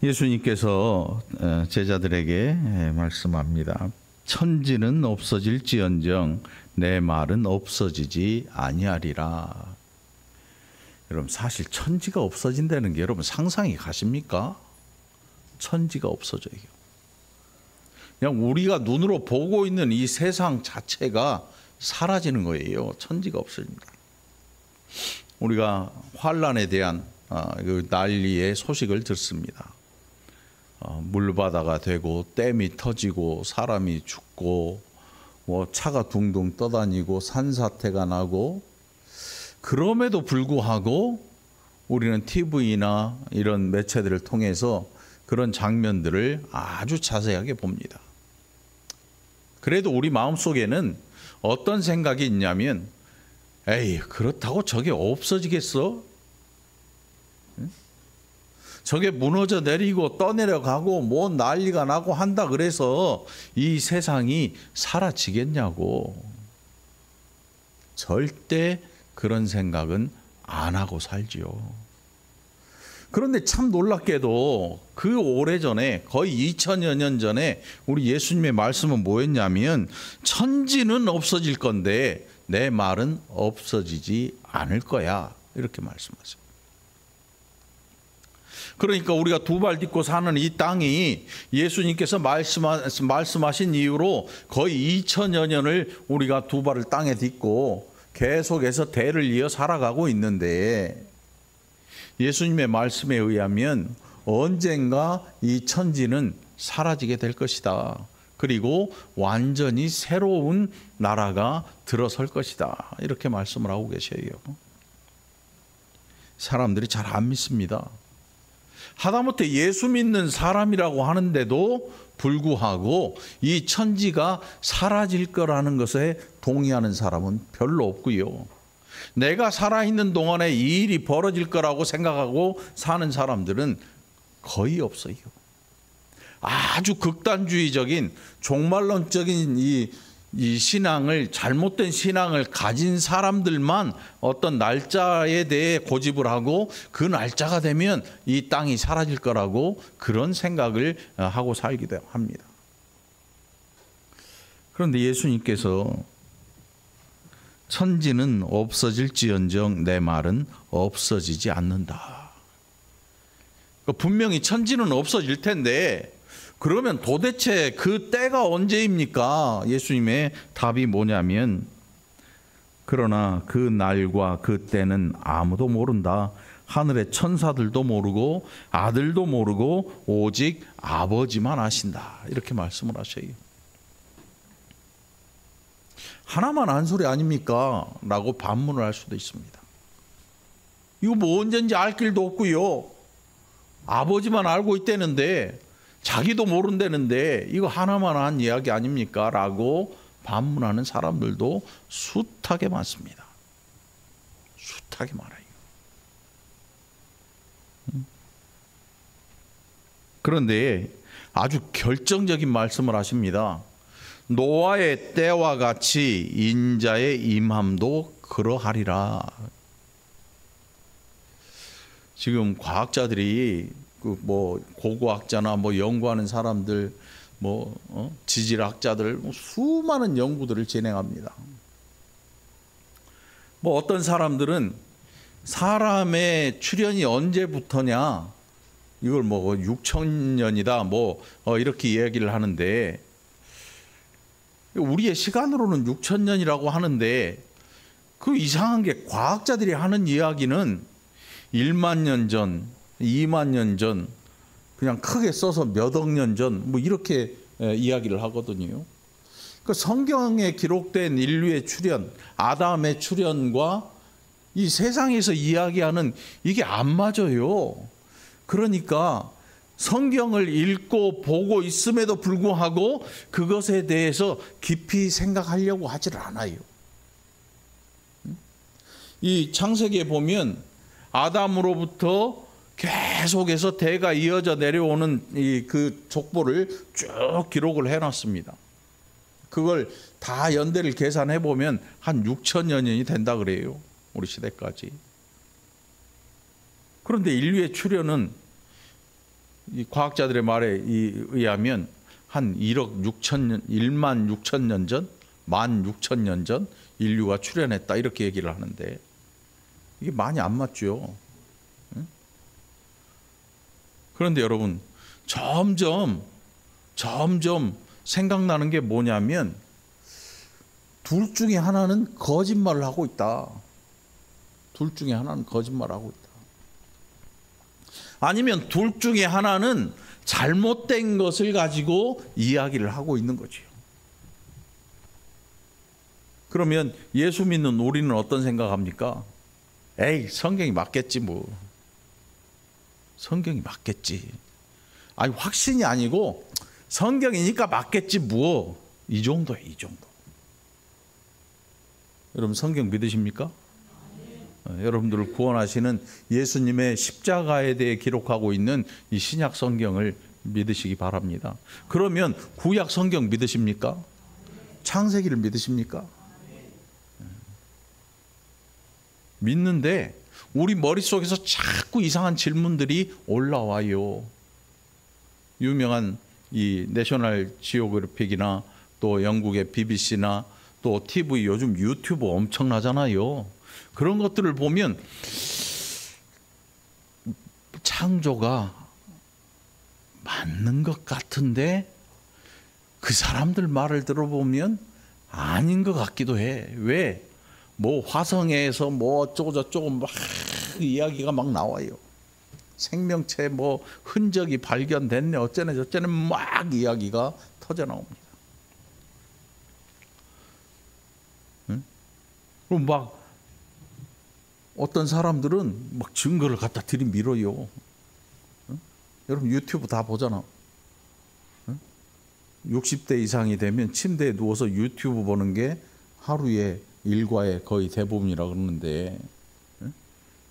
예수님께서 제자들에게 말씀합니다. 천지는 없어질지언정 내 말은 없어지지 아니하리라. 여러분, 사실 천지가 없어진다는 게 여러분 상상이 가십니까? 천지가 없어져요. 그냥 우리가 눈으로 보고 있는 이 세상 자체가 사라지는 거예요. 천지가 없어집니다. 우리가 환란에 대한 그 난리의 소식을 듣습니다. 물바다가 되고 댐이 터지고 사람이 죽고 뭐 차가 둥둥 떠다니고 산사태가 나고, 그럼에도 불구하고 우리는 TV나 이런 매체들을 통해서 그런 장면들을 아주 자세하게 봅니다. 그래도 우리 마음속에는 어떤 생각이 있냐면, 에이, 그렇다고 저게 없어지겠어? 저게 무너져 내리고 떠내려가고 뭐 난리가 나고 한다 그래서 이 세상이 사라지겠냐고. 절대 그런 생각은 안 하고 살지요. 그런데 참 놀랍게도 그 오래전에, 거의 2000여 년 전에 우리 예수님의 말씀은 뭐였냐면, 천지는 없어질 건데 내 말은 없어지지 않을 거야, 이렇게 말씀하세요. 그러니까 우리가 두 발 딛고 사는 이 땅이 예수님께서 말씀하신 이후로 거의 2000여 년을 우리가 두 발을 땅에 딛고 계속해서 대를 이어 살아가고 있는데, 예수님의 말씀에 의하면 언젠가 이 천지는 사라지게 될 것이다. 그리고 완전히 새로운 나라가 들어설 것이다. 이렇게 말씀을 하고 계셔요. 사람들이 잘 안 믿습니다. 하다못해 예수 믿는 사람이라고 하는데도 불구하고 이 천지가 사라질 거라는 것에 동의하는 사람은 별로 없고요. 내가 살아있는 동안에 이 일이 벌어질 거라고 생각하고 사는 사람들은 거의 없어요. 아주 극단주의적인 종말론적인 이 신앙을, 잘못된 신앙을 가진 사람들만 어떤 날짜에 대해 고집을 하고 그 날짜가 되면 이 땅이 사라질 거라고 그런 생각을 하고 살기도 합니다. 그런데 예수님께서 천지는 없어질지언정 내 말은 없어지지 않는다. 분명히 천지는 없어질 텐데, 그러면 도대체 그 때가 언제입니까? 예수님의 답이 뭐냐면, 그러나 그 날과 그 때는 아무도 모른다. 하늘의 천사들도 모르고 아들도 모르고 오직 아버지만 아신다. 이렇게 말씀을 하셔요. 하나만 한 소리 아닙니까? 라고 반문을 할 수도 있습니다. 이거 뭐 언제인지 알 길도 없고요. 아버지만 알고 있다는데, 자기도 모른다는데 이거 하나만 한 이야기 아닙니까? 라고 반문하는 사람들도 숱하게 많습니다. 숱하게 많아요. 그런데 아주 결정적인 말씀을 하십니다. 노아의 때와 같이 인자의 임함도 그러하리라. 지금 과학자들이 뭐 고고학자나 뭐 연구하는 사람들, 지질학자들 수많은 연구들을 진행합니다. 뭐 어떤 사람들은 사람의 출현이 언제부터냐, 이걸 뭐 6000년이다 이렇게 이야기를 하는데, 우리의 시간으로는 6000년이라고 하는데, 그 이상한 게 과학자들이 하는 이야기는 1만 년 전, 2만 년 전, 그냥 크게 써서 몇 억 년 전, 이렇게 이야기를 하거든요. 그러니까 성경에 기록된 인류의 출현, 아담의 출현과 이 세상에서 이야기하는 이게 안 맞아요. 그러니까 성경을 읽고 보고 있음에도 불구하고 그것에 대해서 깊이 생각하려고 하질 않아요. 이 창세기에 보면 아담으로부터 계속해서 대가 이어져 내려오는 그 족보를 쭉 기록을 해놨습니다. 그걸 다 연대를 계산해 보면 한 6천여 년이 된다 그래요. 우리 시대까지. 그런데 인류의 출현은 이 과학자들의 말에 의하면 한 1억 6천 년, 1만 6천 년 전, 1만 6천 년 전 인류가 출현했다 이렇게 얘기를 하는데 이게 많이 안 맞죠. 그런데 여러분 점점 생각나는 게 뭐냐면 둘 중에 하나는 거짓말을 하고 있다. 둘 중에 하나는 거짓말을 하고 있다. 아니면 둘 중에 하나는 잘못된 것을 가지고 이야기를 하고 있는 거지요. 그러면 예수 믿는 우리는 어떤 생각합니까? 에이, 성경이 맞겠지 뭐. 성경이 맞겠지. 아니 확신이 아니고 성경이니까 맞겠지 뭐. 이 정도예요, 이 정도. 여러분 성경 믿으십니까? 여러분들을 구원하시는 예수님의 십자가에 대해 기록하고 있는 이 신약 성경을 믿으시기 바랍니다. 그러면 구약 성경 믿으십니까? 창세기를 믿으십니까? 믿는데 우리 머릿속에서 자꾸 이상한 질문들이 올라와요. 유명한 이 내셔널 지오그래픽이나 또 영국의 BBC나 또 TV, 요즘 유튜브 엄청나잖아요. 그런 것들을 보면 창조가 맞는 것 같은데 그 사람들 말을 들어보면 아닌 것 같기도 해. 왜? 뭐 화성에서 뭐 어쩌고 저쩌고 막 이야기가 막 나와요. 생명체 뭐 흔적이 발견됐네 어쩌네 저쩌네 막 이야기가 터져 나옵니다. 응? 그럼 막 어떤 사람들은 막 증거를 갖다 들이밀어요. 응? 여러분 유튜브 다 보잖아. 응? 60대 이상이 되면 침대에 누워서 유튜브 보는 게 하루의 일과의 거의 대부분이라 그러는데 응?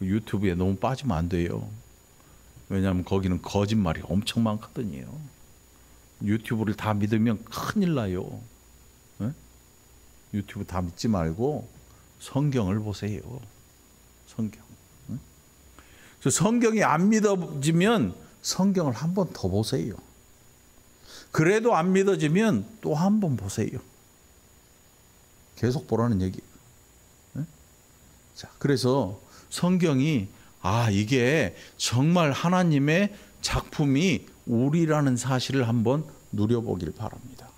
유튜브에 너무 빠지면 안 돼요. 왜냐하면 거기는 거짓말이 엄청 많거든요. 유튜브를 다 믿으면 큰일 나요. 응? 유튜브 다 믿지 말고 성경을 보세요. 성경. 응? 성경이 안 믿어지면 성경을 한 번 더 보세요. 그래도 안 믿어지면 또 한 번 보세요. 계속 보라는 얘기예요. 응? 자, 그래서 성경이 이게 정말 하나님의 작품이 우리라는 사실을 한번 누려보길 바랍니다.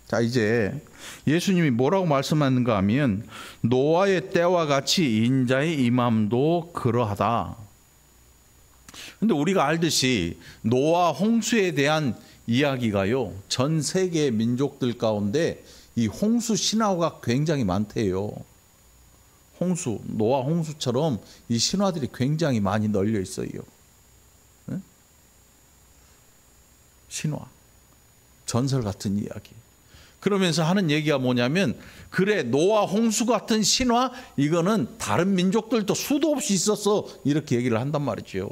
자, 이제 예수님이 뭐라고 말씀하는가 하면 노아의 때와 같이 인자의 임함도 그러하다. 근데 우리가 알듯이 노아 홍수에 대한 이야기가요, 전 세계 민족들 가운데 이 홍수 신화가 굉장히 많대요. 홍수, 노아 홍수처럼 이 신화들이 굉장히 많이 널려 있어요. 응? 신화, 전설 같은 이야기. 그러면서 하는 얘기가 뭐냐면 그래 노아 홍수 같은 신화 이거는 다른 민족들도 수도 없이 있었어 이렇게 얘기를 한단 말이죠.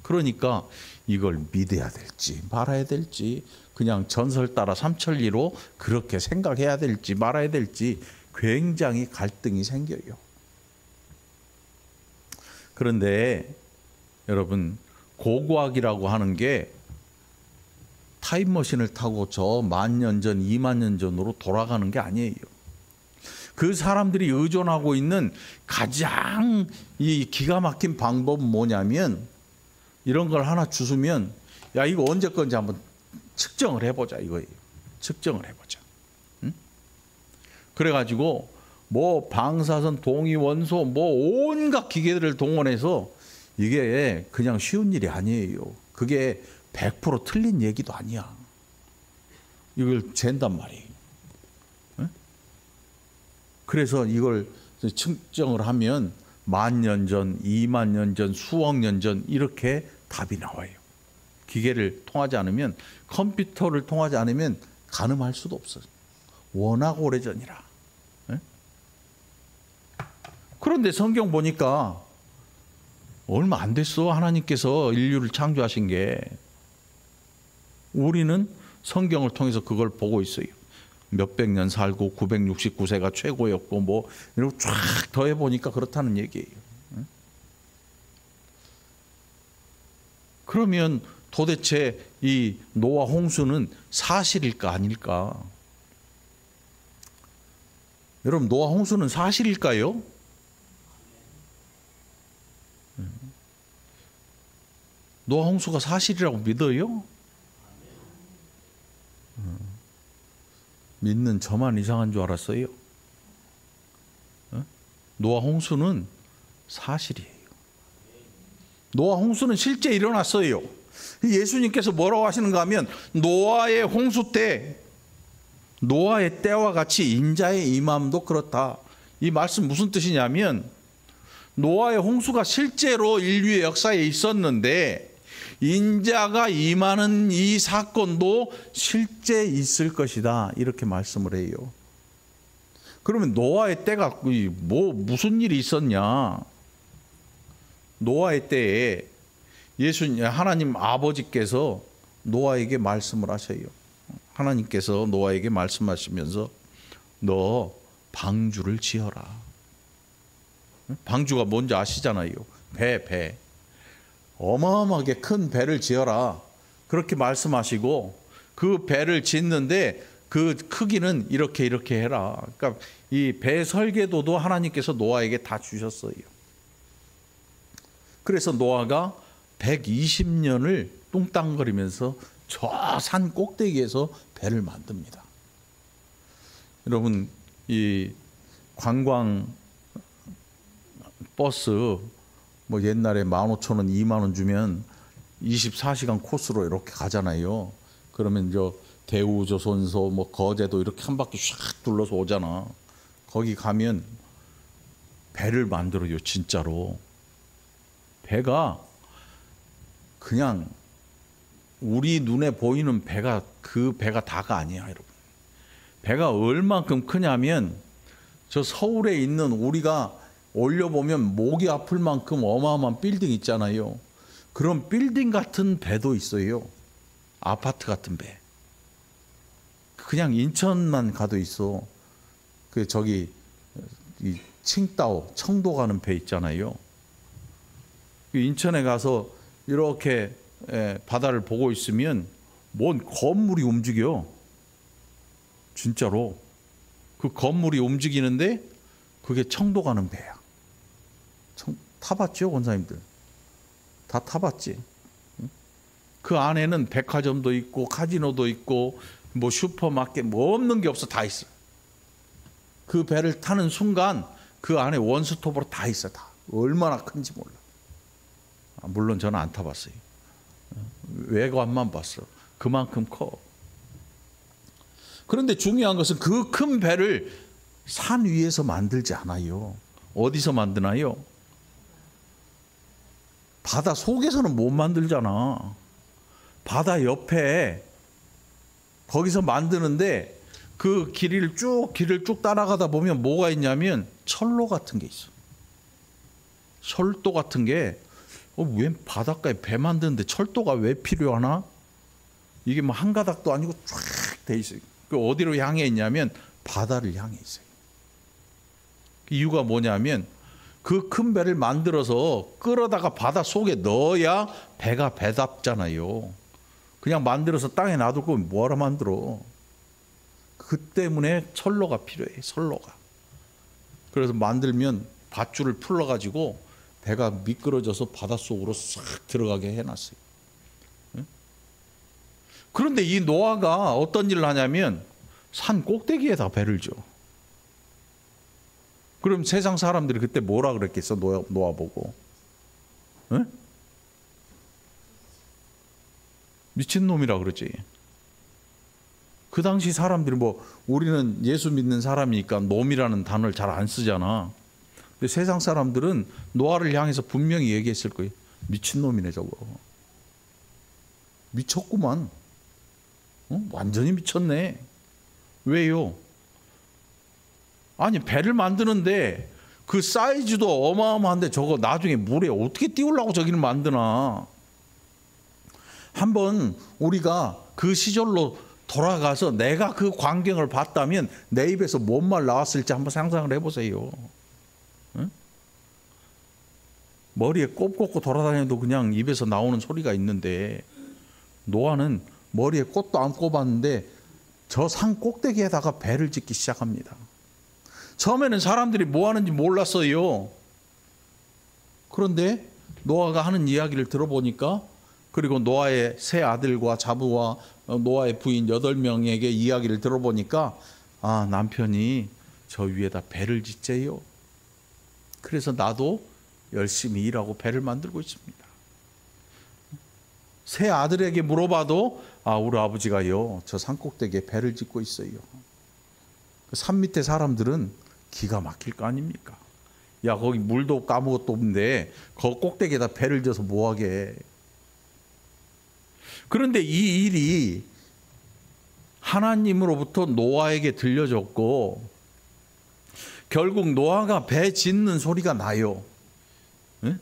그러니까 이걸 믿어야 될지 말아야 될지 그냥 전설 따라 삼천리로 그렇게 생각해야 될지 말아야 될지 굉장히 갈등이 생겨요. 그런데 여러분 고고학이라고 하는 게 타임머신을 타고 저 10,000년 전, 20,000년 전으로 돌아가는 게 아니에요. 그 사람들이 의존하고 있는 가장 이 기가 막힌 방법은 뭐냐면 이런 걸 하나 주시면 야 이거 언제 건지 한번 측정을 해보자 이거예요. 측정을 해보자. 응? 그래가지고 뭐 방사선, 동위원소 뭐 온갖 기계들을 동원해서 이게 그냥 쉬운 일이 아니에요. 그게 100% 틀린 얘기도 아니야. 이걸 잰단 말이에요. 응? 그래서 이걸 측정을 하면 10,000년 전, 20,000년 전, 수억 년 전 이렇게 답이 나와요. 기계를 통하지 않으면 컴퓨터를 통하지 않으면 가늠할 수도 없어요. 워낙 오래전이라. 네? 그런데 성경 보니까 얼마 안 됐어. 하나님께서 인류를 창조하신 게. 우리는 성경을 통해서 그걸 보고 있어요. 몇백 년 살고 969세가 최고였고 뭐 이러고 쫙 더해 보니까 그렇다는 얘기예요. 그러면 도대체 이 노아 홍수는 사실일까 아닐까? 여러분, 노아 홍수는 사실일까요? 노아 홍수가 사실이라고 믿어요? 믿는 저만 이상한 줄 알았어요. 노아 홍수는 사실이에요. 노아 홍수는 실제 일어났어요. 예수님께서 뭐라고 하시는가 하면 노아의 홍수 때, 노아의 때와 같이 인자의 임함도 그렇다. 이 말씀 무슨 뜻이냐면 노아의 홍수가 실제로 인류의 역사에 있었는데 인자가 임하는 이 사건도 실제 있을 것이다, 이렇게 말씀을 해요. 그러면 노아의 때가 무슨 일이 있었냐? 노아의 때에 하나님 아버지께서 노아에게 말씀을 하셔요. 하나님께서 노아에게 말씀하시면서 너 방주를 지어라. 방주가 뭔지 아시잖아요. 배. 어마어마하게 큰 배를 지어라. 그렇게 말씀하시고 그 배를 짓는데 그 크기는 이렇게 해라. 그러니까 이 배 설계도도 하나님께서 노아에게 다 주셨어요. 그래서 노아가 120년을 뚱땅거리면서 저 산 꼭대기에서 배를 만듭니다. 여러분, 이 관광 버스 뭐 옛날에 15,000원, 20,000원 주면 24시간 코스로 이렇게 가잖아요. 그러면 저 대우조선소, 뭐 거제도 이렇게 한 바퀴 샥 둘러서 오잖아. 거기 가면 배를 만들어요, 진짜로. 배가 그냥 우리 눈에 보이는 배가 그 배가 다가 아니야, 여러분. 배가 얼만큼 크냐면 저 서울에 있는 우리가 올려보면 목이 아플 만큼 어마어마한 빌딩 있잖아요. 그런 빌딩 같은 배도 있어요. 아파트 같은 배. 그냥 인천만 가도 있어. 그 저기 이 칭따오, 청도 가는 배 있잖아요. 인천에 가서 이렇게 바다를 보고 있으면 뭔 건물이 움직여. 진짜로. 그 건물이 움직이는데 그게 청도 가는 배야. 타봤죠, 권사님들? 다 타봤지? 그 안에는 백화점도 있고 카지노도 있고 뭐 슈퍼마켓 뭐 없는 게 없어. 다 있어. 그 배를 타는 순간 그 안에 원스톱으로 다 있어. 다. 얼마나 큰지 몰라. 물론 저는 안 타봤어요. 외관만 봤어. 그만큼 커. 그런데 중요한 것은 그 큰 배를 산 위에서 만들지 않아요. 어디서 만드나요? 바다 속에서는 못 만들잖아. 바다 옆에 거기서 만드는데 그 길을 쭉 따라가다 보면 뭐가 있냐면 철로 같은 게 있어. 철도 같은 게 왜 바닷가에 배 만드는데 철도가 왜 필요하나? 이게 뭐 한 가닥도 아니고 쫙 돼 있어요. 그 어디로 향해 있냐면 바다를 향해 있어요. 이유가 뭐냐면 그 큰 배를 만들어서 끌어다가 바다 속에 넣어야 배가 배답잖아요. 그냥 만들어서 땅에 놔둘 거면 뭐하러 만들어. 그 때문에 철로가 필요해. 철로가. 그래서 만들면 밧줄을 풀어가지고 배가 미끄러져서 바닷속으로 싹 들어가게 해놨어요. 그런데 이 노아가 어떤 일을 하냐면 산 꼭대기에다 배를 줘. 그럼 세상 사람들이 그때 뭐라 그랬겠어? 노아 보고. 에? 미친놈이라 그러지. 그 당시 사람들이 뭐 우리는 예수 믿는 사람이니까 놈이라는 단어를 잘 안 쓰잖아. 근데 세상 사람들은 노아를 향해서 분명히 얘기했을 거예요. 미친놈이네 저거. 미쳤구만. 완전히 미쳤네. 왜요? 아니 배를 만드는데 그 사이즈도 어마어마한데 저거 나중에 물에 어떻게 띄우려고 저기를 만드나. 한번 우리가 그 시절로 돌아가서 내가 그 광경을 봤다면 내 입에서 뭔 말 나왔을지 한번 상상을 해보세요. 응? 머리에 꼽 꽂고 돌아다녀도 그냥 입에서 나오는 소리가 있는데 노아는 머리에 꽃도 안 꼽았는데 저 산 꼭대기에다가 배를 짓기 시작합니다. 처음에는 사람들이 뭐 하는지 몰랐어요. 그런데 노아가 하는 이야기를 들어보니까, 그리고 노아의 세 아들과 자부와 노아의 부인 8명에게 이야기를 들어보니까, 아, 남편이 저 위에다 배를 짓재요. 그래서 나도 열심히 일하고 배를 만들고 있습니다. 세 아들에게 물어봐도, 아, 우리 아버지가요, 저 산꼭대기에 배를 짓고 있어요. 산 밑에 사람들은 기가 막힐 거 아닙니까? 야, 거기 물도 없고 아무것도 없는데 거 꼭대기에다 배를 져서 뭐하게. 그런데 이 일이 하나님으로부터 노아에게 들려졌고, 결국 노아가 배 짓는 소리가 나요. 응?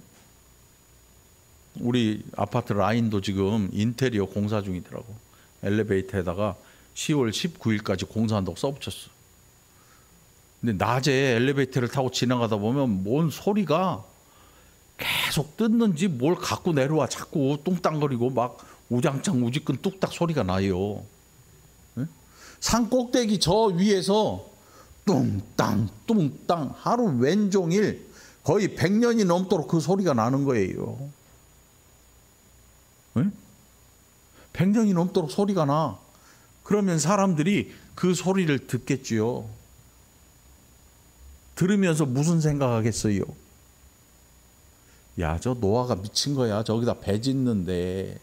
우리 아파트 라인도 지금 인테리어 공사 중이더라고. 엘리베이터에다가 10월 19일까지 공사한다고 써붙였어. 근데 낮에 엘리베이터를 타고 지나가다 보면 뭔 소리가 계속 뜯는지 뭘 갖고 내려와 자꾸 뚱땅거리고 막 우장창 우지끈 뚝딱 소리가 나요. 응? 산 꼭대기 저 위에서 뚱땅 뚱땅 하루 왼종일 거의 100년이 넘도록 그 소리가 나는 거예요. 응? 100년이 넘도록 소리가 나. 그러면 사람들이 그 소리를 듣겠지요. 들으면서 무슨 생각하겠어요? 야, 저 노아가 미친 거야. 저기다 배 짓는데.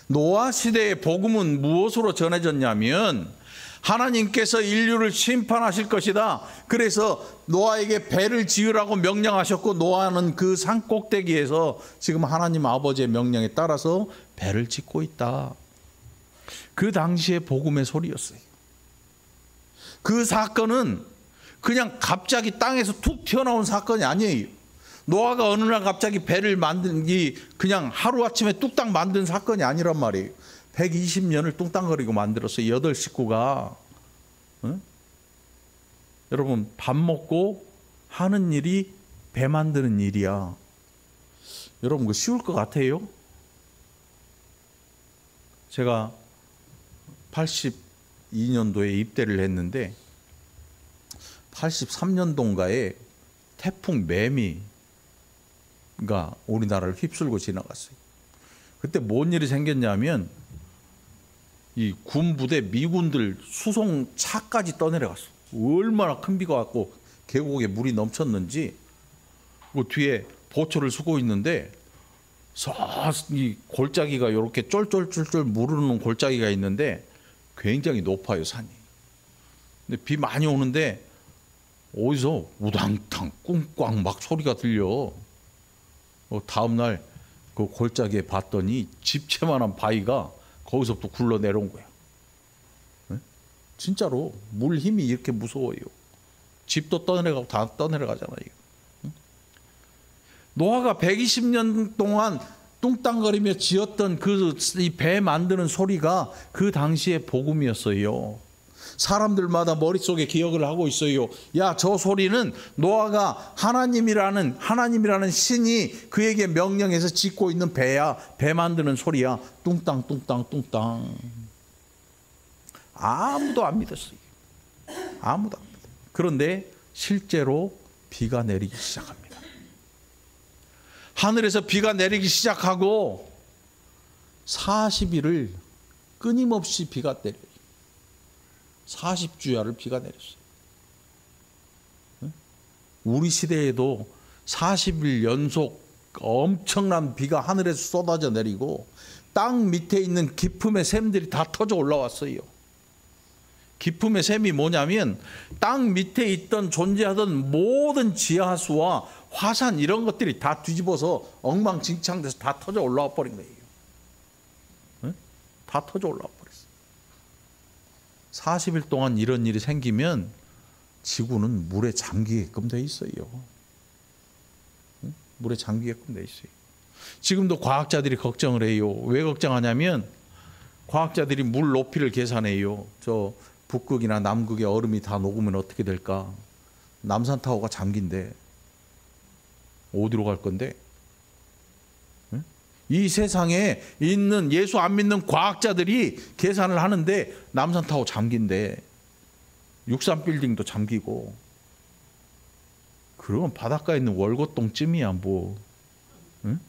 노아 시대의 복음은 무엇으로 전해졌냐면, 하나님께서 인류를 심판하실 것이다. 그래서 노아에게 배를 지으라고 명령하셨고, 노아는 그 산 꼭대기에서 지금 하나님 아버지의 명령에 따라서 배를 짓고 있다. 그 당시의 복음의 소리였어요. 그 사건은 그냥 갑자기 땅에서 툭 튀어나온 사건이 아니에요. 노아가 어느 날 갑자기 배를 만든 게 그냥 하루아침에 뚝딱 만든 사건이 아니란 말이에요. 120년을 뚱땅거리고 만들었어요. 8 식구가. 응? 여러분, 밥 먹고 하는 일이 배 만드는 일이야. 여러분, 그거 쉬울 것 같아요? 제가 82년도에 입대를 했는데 83년도인가에 태풍 매미가 우리나라를 휩쓸고 지나갔어요. 그때 뭔 일이 생겼냐면, 이 군부대 미군들 수송차까지 떠내려갔어. 얼마나 큰 비가 왔고 계곡에 물이 넘쳤는지. 그 뒤에 보초를 쓰고 있는데 이 골짜기가 이렇게 쫄쫄쫄쫄 무르는 골짜기가 있는데 굉장히 높아요, 산이. 근데 비 많이 오는데 어디서 우당탕 꿍꽝 막 소리가 들려. 다음날 그 골짜기에 봤더니 집채만한 바위가 거기서부터 굴러 내려온 거야. 네? 진짜로 물 힘이 이렇게 무서워요. 집도 떠내려가고 다 떠내려가잖아요. 응? 노아가 120년 동안 뚱땅거리며 지었던 그 이 배 만드는 소리가 그 당시의 복음이었어요. 사람들마다 머릿속에 기억을 하고 있어요. 야, 저 소리는 노아가 하나님이라는 신이 그에게 명령해서 짓고 있는 배야. 배 만드는 소리야. 뚱땅 뚱땅 뚱땅. 아무도 안 믿었어요. 아무도 안 믿어요. 그런데 실제로 비가 내리기 시작합니다. 하늘에서 비가 내리기 시작하고 40일을 끊임없이 비가 내려요. 40주야를 비가 내렸어요. 우리 시대에도 40일 연속 엄청난 비가 하늘에서 쏟아져 내리고 땅 밑에 있는 기품의 샘들이 다 터져 올라왔어요. 기품의 샘이 뭐냐면 땅 밑에 있던 존재하던 모든 지하수와 화산 이런 것들이 다 뒤집어서 엉망진창돼서 다 터져 올라와 버린 거예요. 다 터져 올라와 버렸어요. 40일 동안 이런 일이 생기면 지구는 물에 잠기게끔 돼 있어요. 물에 잠기게끔 돼 있어요. 지금도 과학자들이 걱정을 해요. 왜 걱정하냐면 과학자들이 물 높이를 계산해요. 저 북극이나 남극의 얼음이 다 녹으면 어떻게 될까? 남산타워가 잠긴데 어디로 갈 건데? 이 세상에 있는 예수 안 믿는 과학자들이 계산을 하는데 남산타워 잠긴대. 63빌딩도 잠기고. 그러면 바닷가에 있는 월곶동쯤이야 뭐. 응?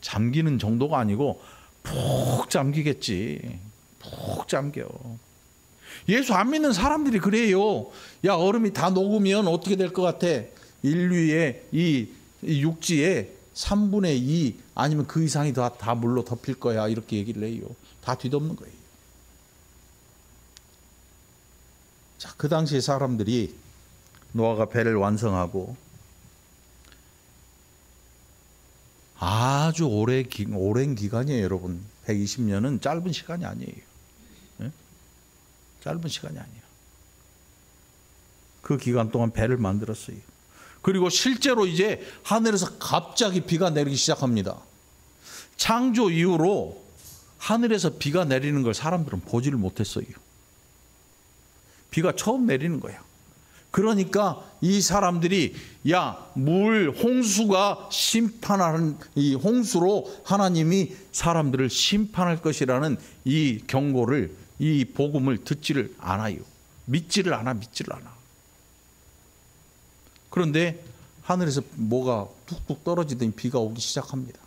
잠기는 정도가 아니고 푹 잠기겠지. 푹 잠겨. 예수 안 믿는 사람들이 그래요. 야, 얼음이 다 녹으면 어떻게 될 것 같아? 인류의 이 육지에 3분의 2 아니면 그 이상이 다 물로 덮일 거야. 이렇게 얘기를 해요. 다 뒤덮는 거예요. 자, 그 당시에 사람들이 노아가 배를 완성하고 아주 오랜 기간이에요, 여러분. 120년은 짧은 시간이 아니에요. 네? 짧은 시간이 아니에요. 그 기간 동안 배를 만들었어요. 그리고 실제로 이제 하늘에서 갑자기 비가 내리기 시작합니다. 창조 이후로 하늘에서 비가 내리는 걸 사람들은 보지를 못했어요. 비가 처음 내리는 거야. 그러니까 이 사람들이 홍수가 심판하는, 이 홍수로 하나님이 사람들을 심판할 것이라는 이 경고를, 이 복음을 듣지를 않아요. 믿지를 않아. 그런데 하늘에서 뭐가 뚝뚝 떨어지더니 비가 오기 시작합니다.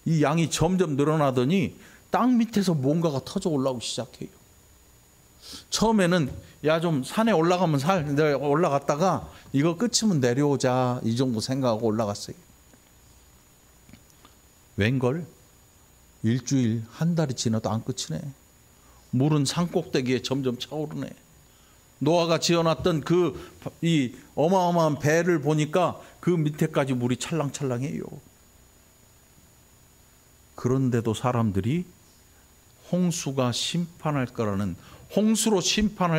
이 양이 점점 늘어나더니 땅 밑에서 뭔가가 터져 올라오기 시작해요. 처음에는 좀 산에 올라가면 올라갔다가 이거 끝이면 내려오자 이 정도 생각하고 올라갔어요. 웬걸 일주일 한 달이 지나도 안 끝이네. 물은 산꼭대기에 점점 차오르네. 노아가 지어놨던 이 어마어마한 배를 보니까 그 밑에까지 물이 찰랑찰랑해요. 그런데도 사람들이 홍수로 심판할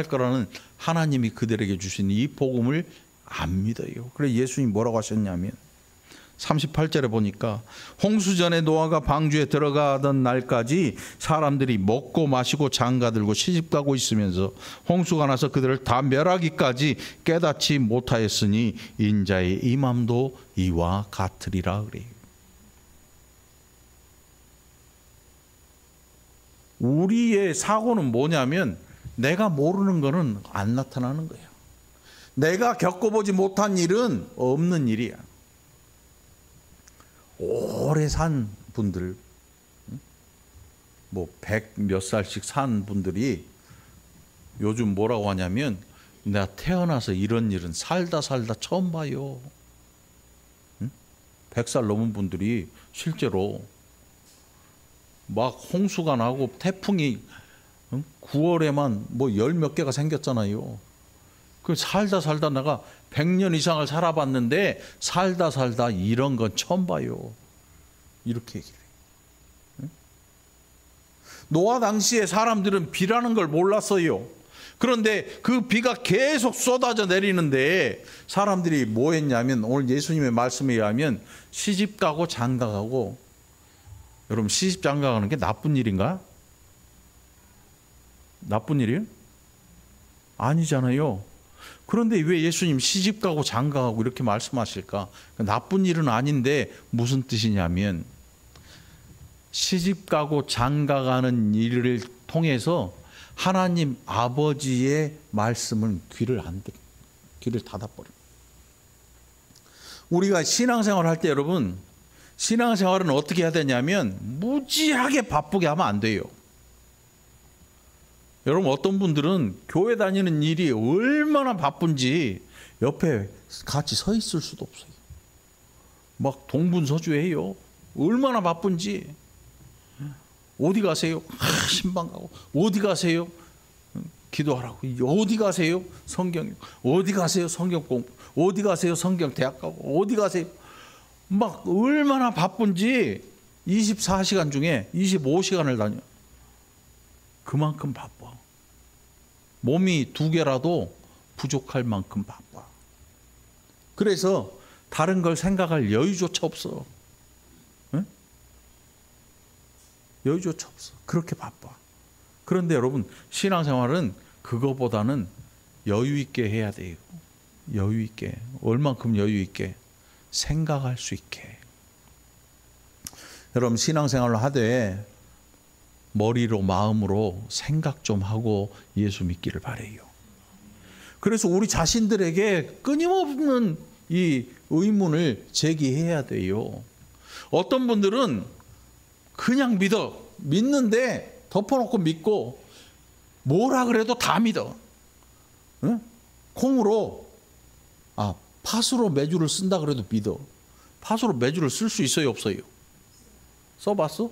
거라는 하나님이 그들에게 주신 이 복음을 안 믿어요. 그래서 예수님이 뭐라고 하셨냐면 38절에 보니까 홍수 전에 노아가 방주에 들어가던 날까지 사람들이 먹고 마시고 장가들고 시집가고 있으면서 홍수가 나서 그들을 다 멸하기까지 깨닫지 못하였으니 인자의 임함도 이와 같으리라 그래요. 우리의 사고는 뭐냐면 내가 모르는 거는 안 나타나는 거예요. 내가 겪어보지 못한 일은 없는 일이야. 오래 산 분들, 뭐 100 몇 살씩 산 분들이 요즘 뭐라고 하냐면 내가 태어나서 이런 일은 살다 처음 봐요. 100살 넘은 분들이 실제로 막 홍수가 나고 태풍이 9월에만 뭐 열 몇 개가 생겼잖아요. 그 살다 내가 100년 이상을 살아봤는데 살다 이런 건 처음 봐요. 이렇게 얘기를 해요. 노아 당시에 사람들은 비라는 걸 몰랐어요. 그런데 그 비가 계속 쏟아져 내리는데 사람들이 뭐 했냐면 오늘 예수님의 말씀에 의하면 시집가고 장가가고. 여러분, 시집 장가가는 게 나쁜 일인가? 나쁜 일이에요? 아니잖아요. 그런데 왜 예수님 시집가고 장가가고 이렇게 말씀하실까? 나쁜 일은 아닌데 무슨 뜻이냐면 시집가고 장가가는 일을 통해서 하나님 아버지의 말씀은 귀를 닫아버려요. 우리가 신앙생활 할 때 여러분, 신앙생활은 어떻게 해야 되냐면 무지하게 바쁘게 하면 안 돼요. 여러분, 어떤 분들은 교회 다니는 일이 얼마나 바쁜지 옆에 같이 서 있을 수도 없어요. 막 동분서주해요. 얼마나 바쁜지. 어디 가세요? 신방 가고. 어디 가세요? 기도하라고. 어디 가세요? 성경. 어디 가세요? 성경 공부. 어디 가세요? 성경 대학 가고. 어디 가세요? 막 얼마나 바쁜지 24시간 중에 25시간을 다녀. 그만큼 바빠. 몸이 2개라도 부족할 만큼 바빠. 그래서 다른 걸 생각할 여유조차 없어. 응? 여유조차 없어. 그렇게 바빠. 그런데 여러분, 신앙생활은 그거보다는 여유 있게 해야 돼요. 여유 있게. 얼만큼 여유 있게? 생각할 수 있게. 여러분 신앙생활을 하되 머리로 마음으로 생각 좀 하고 예수 믿기를 바래요. 그래서 우리 자신들에게 끊임없는 이 의문을 제기해야 돼요. 어떤 분들은 그냥 믿는데 덮어놓고 믿고 뭐라 그래도 다 믿어. 응? 콩으로 팥으로 메주를 쓴다 그래도 믿어. 팥으로 메주를 쓸 수 있어요, 없어요? 써봤어?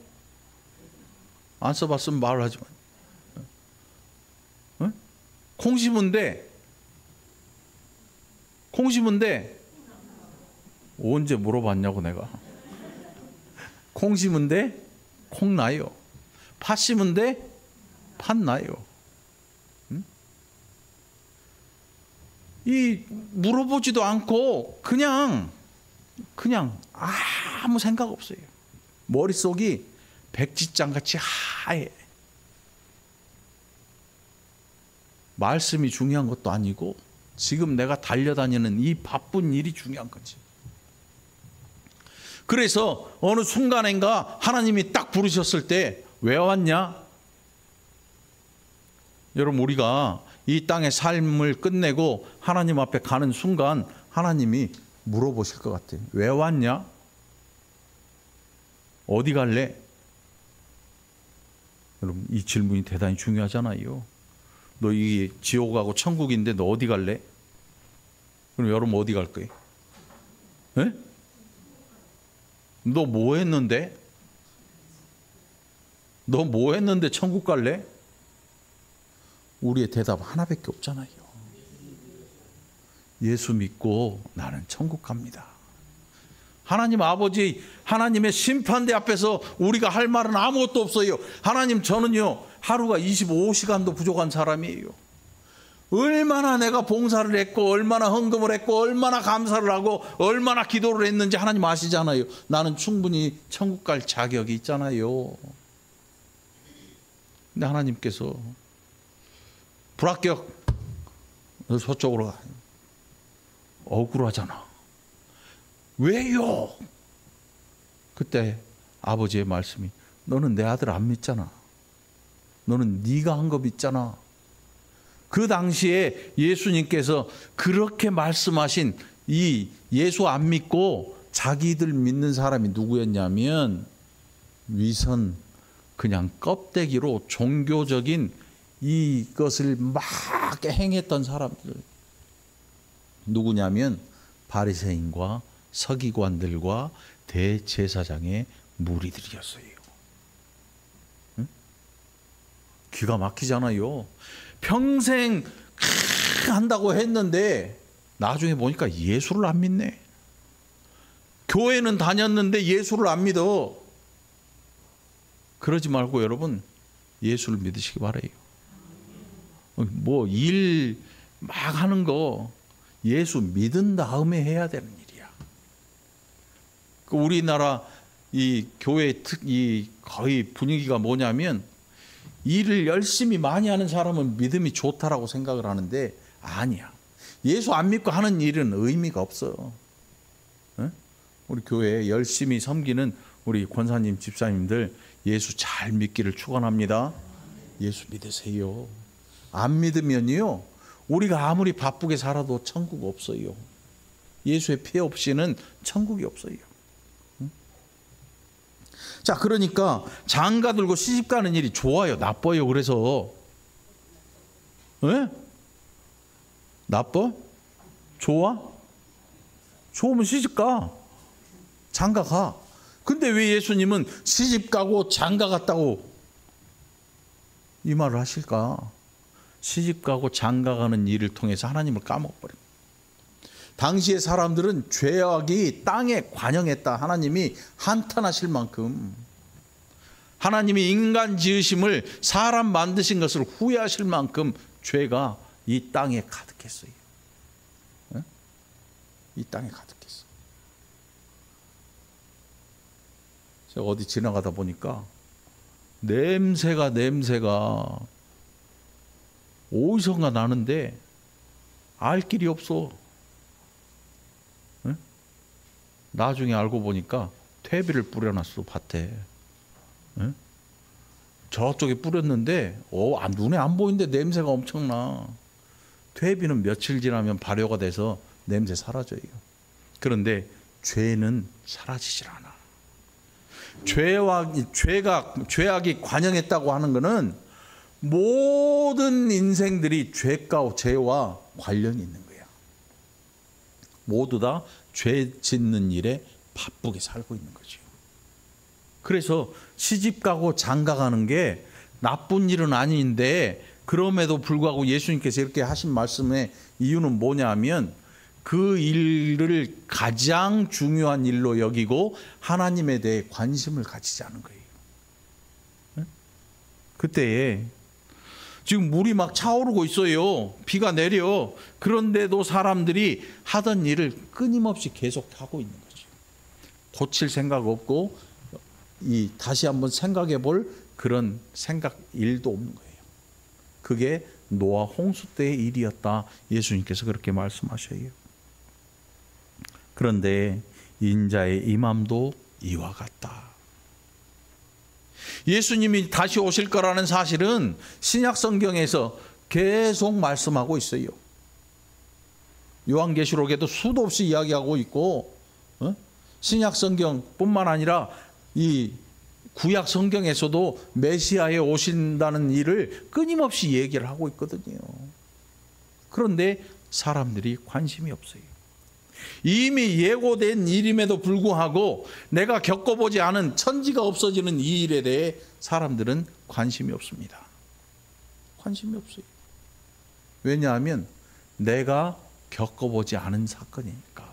안 써봤으면 말을 하지 마. 응? 콩 심은데 언제 물어봤냐고 내가. 콩 심은데 콩 나요. 팥 심은데 팥 나요. 응? 이 물어보지도 않고 그냥 아무 생각 없어요. 머릿속이 백지장같이 하얘. 말씀이 중요한 것도 아니고 지금 내가 달려다니는 이 바쁜 일이 중요한 거지. 그래서 어느 순간인가 하나님이 딱 부르셨을 때 왜 왔냐? 여러분 우리가 이 땅의 삶을 끝내고 하나님 앞에 가는 순간 하나님이 물어보실 것 같아요. 왜 왔냐? 어디 갈래? 여러분 이 질문이 대단히 중요하잖아요. 너 이 지옥하고 천국인데 너 어디 갈래? 그럼 여러분 어디 갈 거예요? 에? 너 뭐 했는데? 너 뭐 했는데 천국 갈래? 우리의 대답 하나밖에 없잖아요. 예수 믿고 나는 천국 갑니다. 하나님 아버지, 하나님의 심판대 앞에서 우리가 할 말은 아무것도 없어요. 하나님, 저는요 하루가 25시간도 부족한 사람이에요. 얼마나 내가 봉사를 했고 얼마나 헌금을 했고 얼마나 감사를 하고 얼마나 기도를 했는지 하나님 아시잖아요. 나는 충분히 천국 갈 자격이 있잖아요. 근데 하나님께서 불합격, 저쪽으로 가. 억울하잖아. 왜요? 그때 아버지의 말씀이 너는 내 아들 안 믿잖아. 너는 네가 한 거 믿잖아. 그 당시에 예수님께서 그렇게 말씀하신 이 예수 안 믿고 자기들 믿는 사람이 누구였냐면 위선, 그냥 껍데기로 종교적인 이것을 막 행했던 사람들. 누구냐면 바리새인과 서기관들과 대제사장의 무리들이었어요. 응? 기가 막히잖아요. 평생 한다고 했는데 나중에 보니까 예수를 안 믿네. 교회는 다녔는데 예수를 안 믿어. 그러지 말고 여러분 예수를 믿으시기 바라요. 뭐 일 막 하는 거 예수 믿은 다음에 해야 되는 일이야. 우리나라 이 교회 이 거의 분위기가 뭐냐면 일을 열심히 많이 하는 사람은 믿음이 좋다라고 생각을 하는데 아니야. 예수 안 믿고 하는 일은 의미가 없어. 네? 우리 교회에 열심히 섬기는 우리 권사님, 집사님들 예수 잘 믿기를 축원합니다. 예수 믿으세요. 안 믿으면요 우리가 아무리 바쁘게 살아도 천국 없어요. 예수의 피 없이는 천국이 없어요. 자, 그러니까 장가 들고 시집 가는 일이 좋아요, 나빠요? 그래서 네? 나빠? 좋아? 좋으면 시집 가, 장가 가. 근데 왜 예수님은 시집 가고 장가 갔다고 이 말을 하실까? 시집 가고 장가 가는 일을 통해서 하나님을 까먹어버립니다. 당시의 사람들은 죄악이 땅에 관영했다. 하나님이 한탄하실 만큼, 하나님이 인간 지으심을 사람 만드신 것을 후회하실 만큼 죄가 이 땅에 가득했어요. 네? 이 땅에 가득했어. 제가 어디 지나가다 보니까 냄새가 어디선가 나는데 알 길이 없어. 네? 나중에 알고 보니까 퇴비를 뿌려놨어 밭에. 응? 저쪽에 뿌렸는데 눈에 안 보이는데 냄새가 엄청나. 퇴비는 며칠 지나면 발효가 돼서 냄새 사라져요. 그런데 죄는 사라지질 않아. 죄악이 관영했다고 하는 것은 모든 인생들이 죄와 관련이 있는 거야. 모두 다 죄 짓는 일에 바쁘게 살고 있는 거죠. 그래서 시집가고 장가가는 게 나쁜 일은 아닌데, 그럼에도 불구하고 예수님께서 이렇게 하신 말씀의 이유는 뭐냐면, 그 일을 가장 중요한 일로 여기고 하나님에 대해 관심을 가지지 않은 거예요. 그때에 지금 물이 막 차오르고 있어요. 비가 내려. 그런데도 사람들이 하던 일을 끊임없이 계속하고 있는 거죠. 고칠 생각 없고 다시 한번 생각해 볼 그런 생각 일도 없는 거예요. 그게 노아 홍수 때의 일이었다. 예수님께서 그렇게 말씀하셔요. 그런데 인자의 임함도 이와 같다. 예수님이 다시 오실 거라는 사실은 신약 성경에서 계속 말씀하고 있어요. 요한계시록에도 수도 없이 이야기하고 있고, 신약 성경뿐만 아니라 이 구약 성경에서도 메시아에 오신다는 일을 끊임없이 얘기를 하고 있거든요. 그런데 사람들이 관심이 없어요. 이미 예고된 일임에도 불구하고 내가 겪어보지 않은 천지가 없어지는 이 일에 대해 사람들은 관심이 없습니다. 관심이 없어요. 왜냐하면 내가 겪어보지 않은 사건이니까.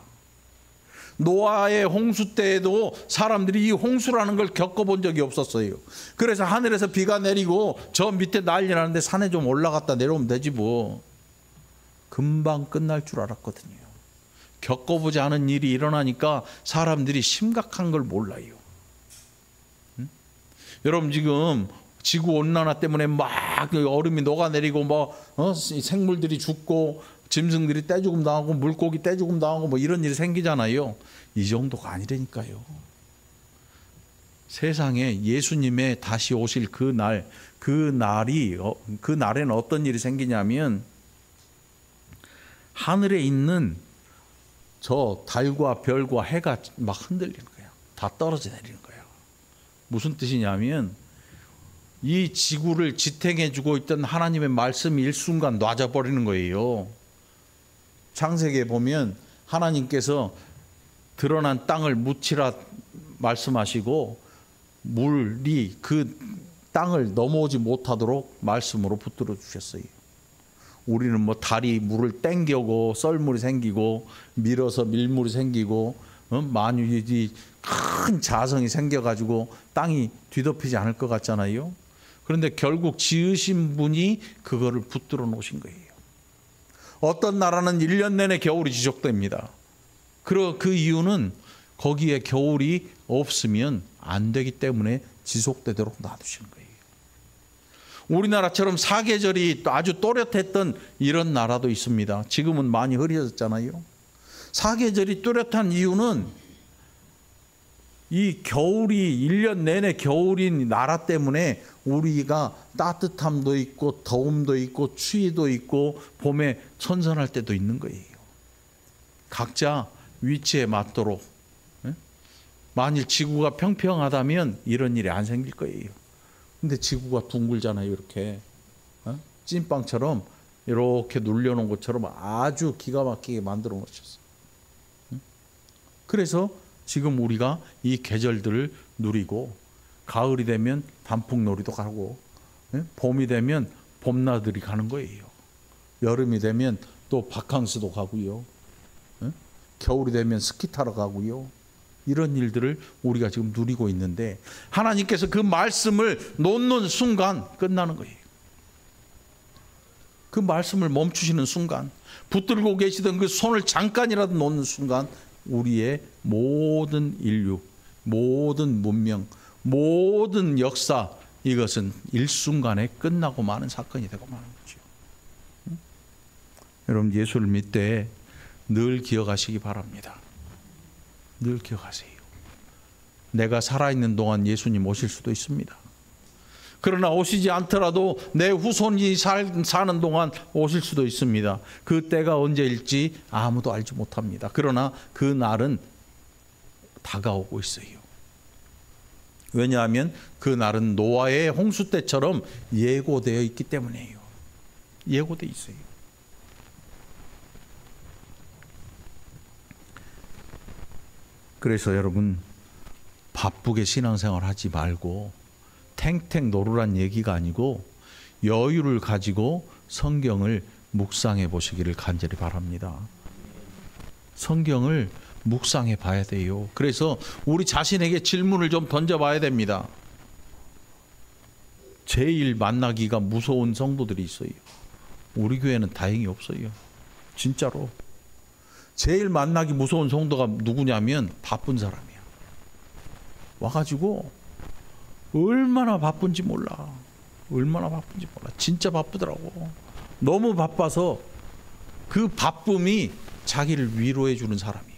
노아의 홍수 때에도 사람들이 이 홍수라는 걸 겪어본 적이 없었어요. 그래서 하늘에서 비가 내리고 저 밑에 난리 나는데 산에 좀 올라갔다 내려오면 되지 뭐. 금방 끝날 줄 알았거든요. 겪어보지 않은 일이 일어나니까 사람들이 심각한 걸 몰라요. 여러분 지금 지구온난화 때문에 막 얼음이 녹아내리고 생물들이 죽고 짐승들이 떼죽음 당하고 물고기 떼죽음 당하고 뭐 이런 일이 생기잖아요. 이 정도가 아니라니까요. 세상에 예수님의 다시 오실 그 날에는 어떤 일이 생기냐면 하늘에 있는 저 달과 별과 해가 막 흔들리는 거예요. 다 떨어져 내리는 거예요. 무슨 뜻이냐면 이 지구를 지탱해 주고 있던 하나님의 말씀이 일순간 놔져버리는 거예요. 창세기에 보면 하나님께서 드러난 땅을 묻히라 말씀하시고 물이 그 땅을 넘어오지 못하도록 말씀으로 붙들어 주셨어요. 우리는 뭐 달이 물을 땡겨고 썰물이 생기고 밀어서 밀물이 생기고 만유지 큰 자성이 생겨가지고 땅이 뒤덮이지 않을 것 같잖아요. 그런데 결국 지으신 분이 그거를 붙들어 놓으신 거예요. 어떤 나라는 1년 내내 겨울이 지속됩니다. 그 이유는 거기에 겨울이 없으면 안 되기 때문에 지속되도록 놔두시는 거예요. 우리나라처럼 사계절이 아주 또렷했던 이런 나라도 있습니다. 지금은 많이 흐려졌잖아요. 사계절이 뚜렷한 이유는 이 겨울이 1년 내내 겨울인 나라 때문에 우리가 따뜻함도 있고 더움도 있고 추위도 있고 봄에 선선할 때도 있는 거예요. 각자 위치에 맞도록. 만일 지구가 평평하다면 이런 일이 안 생길 거예요. 근데 지구가 둥글잖아요. 이렇게 찐빵처럼 이렇게 눌려놓은 것처럼 아주 기가 막히게 만들어 놓으셨어요. 그래서 지금 우리가 이 계절들을 누리고 가을이 되면 단풍놀이도 가고 봄이 되면 봄나들이 가는 거예요. 여름이 되면 또 바캉스도 가고요. 겨울이 되면 스키 타러 가고요. 이런 일들을 우리가 지금 누리고 있는데 하나님께서 그 말씀을 놓는 순간 끝나는 거예요. 그 말씀을 멈추시는 순간, 붙들고 계시던 그 손을 잠깐이라도 놓는 순간 우리의 모든 인류, 모든 문명, 모든 역사, 이것은 일순간에 끝나고 마는 사건이 되고 마는 거죠. 여러분 예수를 믿되 늘 기억하시기 바랍니다. 늘 기억하세요. 내가 살아있는 동안 예수님 오실 수도 있습니다. 그러나 오시지 않더라도 내 후손이 사는 동안 오실 수도 있습니다. 그 때가 언제일지 아무도 알지 못합니다. 그러나 그 날은 다가오고 있어요. 왜냐하면 그 날은 노아의 홍수 때처럼 예고되어 있기 때문이에요. 예고되어 있어요. 그래서 여러분, 바쁘게 신앙생활 하지 말고 탱탱 놀으란 얘기가 아니고 여유를 가지고 성경을 묵상해 보시기를 간절히 바랍니다. 성경을 묵상해 봐야 돼요. 그래서 우리 자신에게 질문을 좀 던져봐야 됩니다. 제일 만나기가 무서운 성도들이 있어요. 우리 교회는 다행히 없어요. 진짜로. 제일 만나기 무서운 성도가 누구냐면 바쁜 사람이야. 와가지고 얼마나 바쁜지 몰라. 얼마나 바쁜지 몰라. 진짜 바쁘더라고. 너무 바빠서 그 바쁨이 자기를 위로해 주는 사람이에요.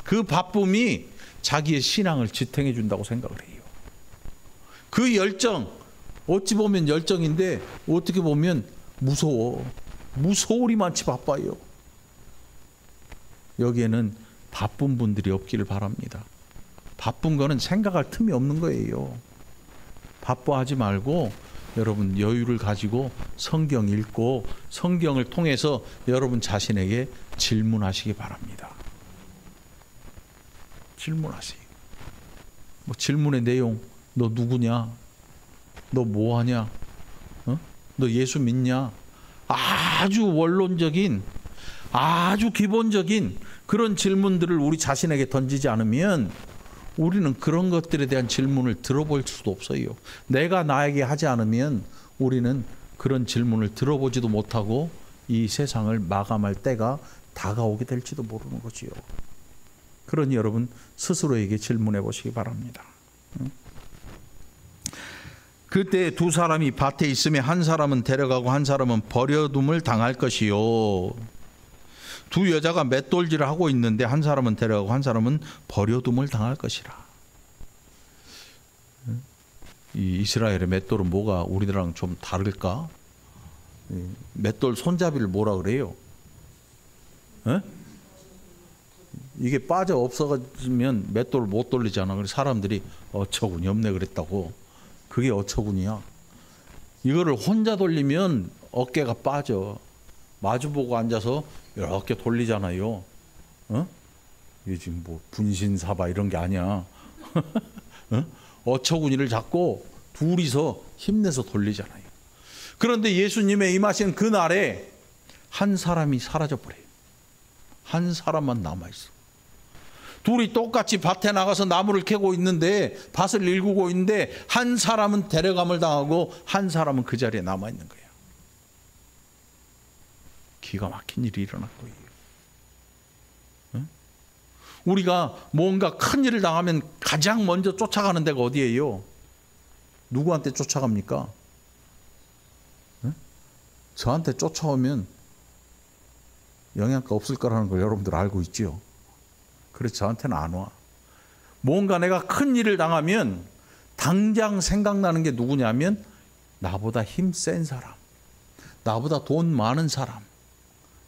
그 바쁨이 자기의 신앙을 지탱해 준다고 생각을 해요. 그 열정, 어찌 보면 열정인데 어떻게 보면 무서워. 무서우리만치 바빠요. 여기에는 바쁜 분들이 없기를 바랍니다. 바쁜 거는 생각할 틈이 없는 거예요. 바빠하지 말고 여러분 여유를 가지고 성경 읽고 성경을 통해서 여러분 자신에게 질문하시기 바랍니다. 질문하세요. 뭐 질문의 내용, 너 누구냐? 너 뭐하냐? 너 예수 믿냐? 아주 원론적인, 아주 기본적인 그런 질문들을 우리 자신에게 던지지 않으면 우리는 그런 것들에 대한 질문을 들어볼 수도 없어요. 내가 나에게 하지 않으면 우리는 그런 질문을 들어보지도 못하고 이 세상을 마감할 때가 다가오게 될지도 모르는 거지요. 그러니 여러분 스스로에게 질문해 보시기 바랍니다. 그때 두 사람이 밭에 있으면 한 사람은 데려가고 한 사람은 버려둠을 당할 것이요. 두 여자가 맷돌질을 하고 있는데 한 사람은 데려가고 한 사람은 버려둠을 당할 것이라. 이 이스라엘의 맷돌은 뭐가 우리들랑 좀 다를까? 맷돌 손잡이를 뭐라 그래요? 에? 이게 빠져 없어지면 맷돌을 못 돌리잖아. 그래서 사람들이 어처구니 없네 그랬다고. 그게 어처구니야. 이거를 혼자 돌리면 어깨가 빠져. 마주보고 앉아서 이렇게 돌리잖아요. 이게 지금 뭐 분신사바 이런 게 아니야. 어처구니를 잡고 둘이서 힘내서 돌리잖아요. 그런데 예수님의 임하신 그날에 한 사람이 사라져버려요. 한 사람만 남아있어. 둘이 똑같이 밭에 나가서 나무를 캐고 있는데, 밭을 일구고 있는데 한 사람은 데려감을 당하고 한 사람은 그 자리에 남아있는 거예요. 기가 막힌 일이 일어날 거예요. 우리가 뭔가 큰 일을 당하면 가장 먼저 쫓아가는 데가 어디예요? 누구한테 쫓아갑니까? 저한테 쫓아오면 영양가 없을 거라는 걸 여러분들 알고 있죠? 그래서 저한테는 안 와. 뭔가 내가 큰 일을 당하면 당장 생각나는 게 누구냐면 나보다 힘센 사람, 나보다 돈 많은 사람.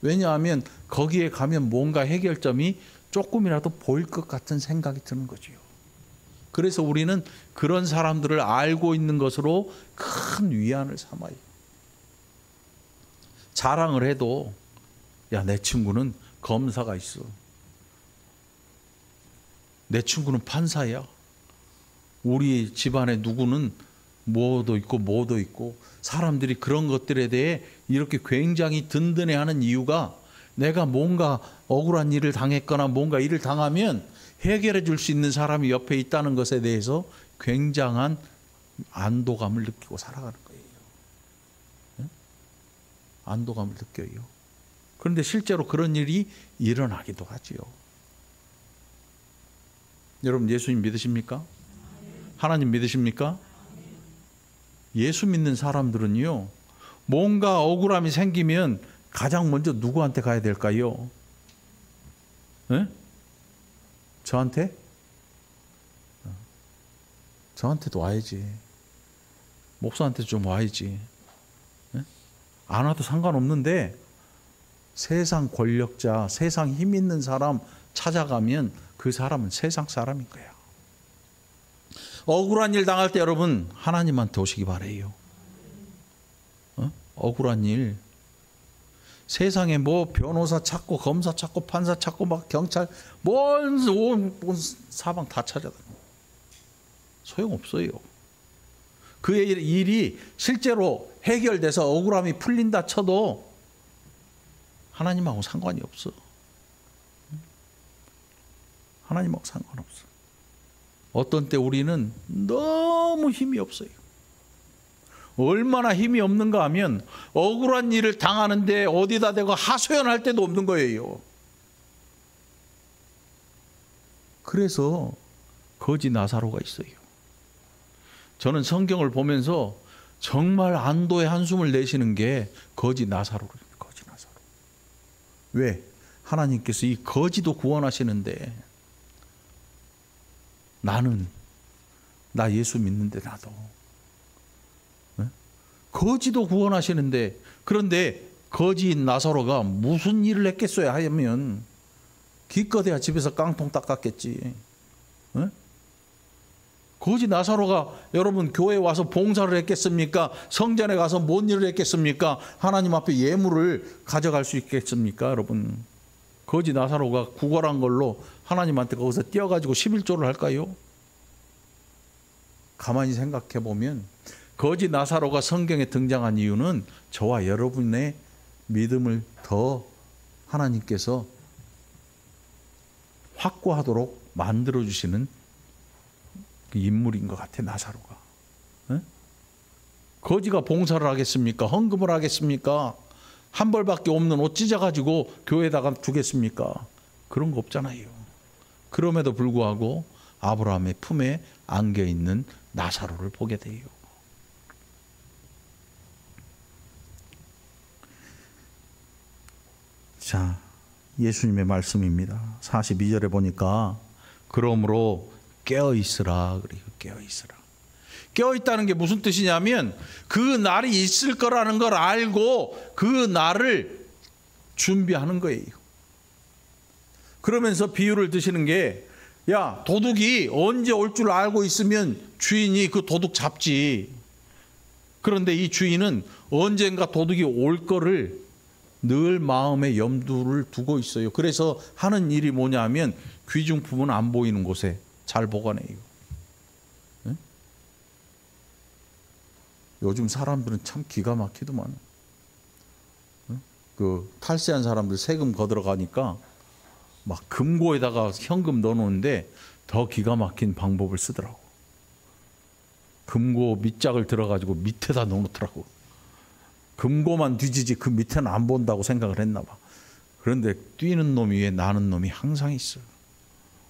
왜냐하면 거기에 가면 뭔가 해결점이 조금이라도 보일 것 같은 생각이 드는 거지요. 그래서 우리는 그런 사람들을 알고 있는 것으로 큰 위안을 삼아요. 자랑을 해도 야, 내 친구는 검사가 있어. 내 친구는 판사야. 우리 집안에 누구는 뭐도 있고 뭐도 있고. 사람들이 그런 것들에 대해 이렇게 굉장히 든든해하는 이유가 내가 뭔가 억울한 일을 당했거나 뭔가 일을 당하면 해결해 줄 수 있는 사람이 옆에 있다는 것에 대해서 굉장한 안도감을 느끼고 살아가는 거예요. 안도감을 느껴요. 그런데 실제로 그런 일이 일어나기도 하지요. 여러분 예수님 믿으십니까? 하나님 믿으십니까? 예수 믿는 사람들은요, 뭔가 억울함이 생기면 가장 먼저 누구한테 가야 될까요? 네? 저한테? 저한테도 와야지. 목사한테 좀 와야지. 안 와도 상관없는데 세상 권력자, 세상 힘 있는 사람 찾아가면 그 사람은 세상 사람인 거야. 억울한 일 당할 때 여러분 하나님한테 오시기 바래요. 억울한 일. 세상에 뭐 변호사 찾고 검사 찾고 판사 찾고 막 경찰 뭔 사방 다 찾아다녀. 소용없어요. 그의 일이 실제로 해결돼서 억울함이 풀린다 쳐도 하나님하고 상관이 없어. 하나님하고 상관없어. 어떤 때 우리는 너무 힘이 없어요. 얼마나 힘이 없는가 하면 억울한 일을 당하는데 어디다 대고 하소연할 때도 없는 거예요. 그래서 거지 나사로가 있어요. 저는 성경을 보면서 정말 안도의 한숨을 내쉬는 게 거지 나사로예요. 거지 나사로. 왜? 하나님께서 이 거지도 구원하시는데 나 예수 믿는데 나도 거지도 구원하시는데, 그런데 거지인 나사로가 무슨 일을 했겠어야 하면 기껏해야 집에서 깡통 닦았겠지. 거지 나사로가 여러분 교회에 와서 봉사를 했겠습니까? 성전에 가서 뭔 일을 했겠습니까? 하나님 앞에 예물을 가져갈 수 있겠습니까? 여러분, 거지 나사로가 구걸한 걸로 하나님한테 거기서 뛰어가지고 11조를 할까요? 가만히 생각해 보면 거지 나사로가 성경에 등장한 이유는 저와 여러분의 믿음을 더 하나님께서 확고하도록 만들어주시는 그 인물인 것 같아, 나사로가. 거지가 봉사를 하겠습니까? 헌금을 하겠습니까? 한 벌밖에 없는 옷 찢어가지고 교회에다가 두겠습니까? 그런 거 없잖아요. 그럼에도 불구하고 아브라함의 품에 안겨있는 나사로를 보게 돼요. 자, 예수님의 말씀입니다. 42절에 보니까 그러므로 깨어있으라 그래요. 깨어있으라. 깨어있다는 게 무슨 뜻이냐면 그 날이 있을 거라는 걸 알고 그 날을 준비하는 거예요. 그러면서 비유를 드시는 게, 야, 도둑이 언제 올 줄 알고 있으면 주인이 그 도둑 잡지. 그런데 이 주인은 언젠가 도둑이 올 거를 늘 마음에 염두를 두고 있어요. 그래서 하는 일이 뭐냐 하면 귀중품은 안 보이는 곳에 잘 보관해요. 네? 요즘 사람들은 참 기가 막히더만. 네? 그 탈세한 사람들 세금 거들어 가니까 막 금고에다가 현금 넣어놓는데 더 기가 막힌 방법을 쓰더라고. 금고 밑짝을 들어가지고 밑에다 넣어놓더라고. 금고만 뒤지지 그 밑에는 안 본다고 생각을 했나 봐. 그런데 뛰는 놈 위에 나는 놈이 항상 있어.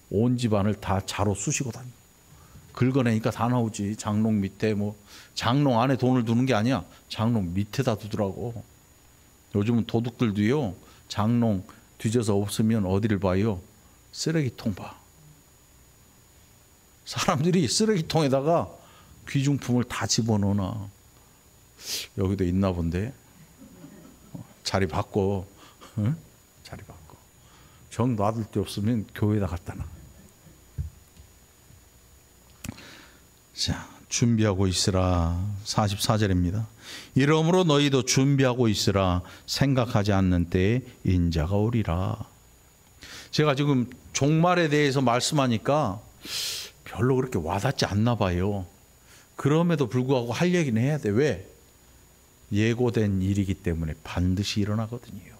온 집안을 다 자로 쑤시고 다녀. 긁어내니까 다 나오지. 장롱 밑에 뭐 장롱 안에 돈을 두는 게 아니야. 장롱 밑에다 두더라고. 요즘은 도둑들도요. 장롱 뒤져서 없으면 어디를 봐요? 쓰레기통 봐. 사람들이 쓰레기통에다가 귀중품을 다 집어넣어놔. 여기도 있나 본데. 자리 바꿔. 응? 자리 바꿔. 정 놔둘 데 없으면 교회에다 갖다 놔. 자, 준비하고 있으라. 44절입니다. 이러므로 너희도 준비하고 있으라. 생각하지 않는 때에 인자가 오리라. 제가 지금 종말에 대해서 말씀하니까 별로 그렇게 와닿지 않나 봐요. 그럼에도 불구하고 할 얘기는 해야 돼. 왜? 예고된 일이기 때문에 반드시 일어나거든요.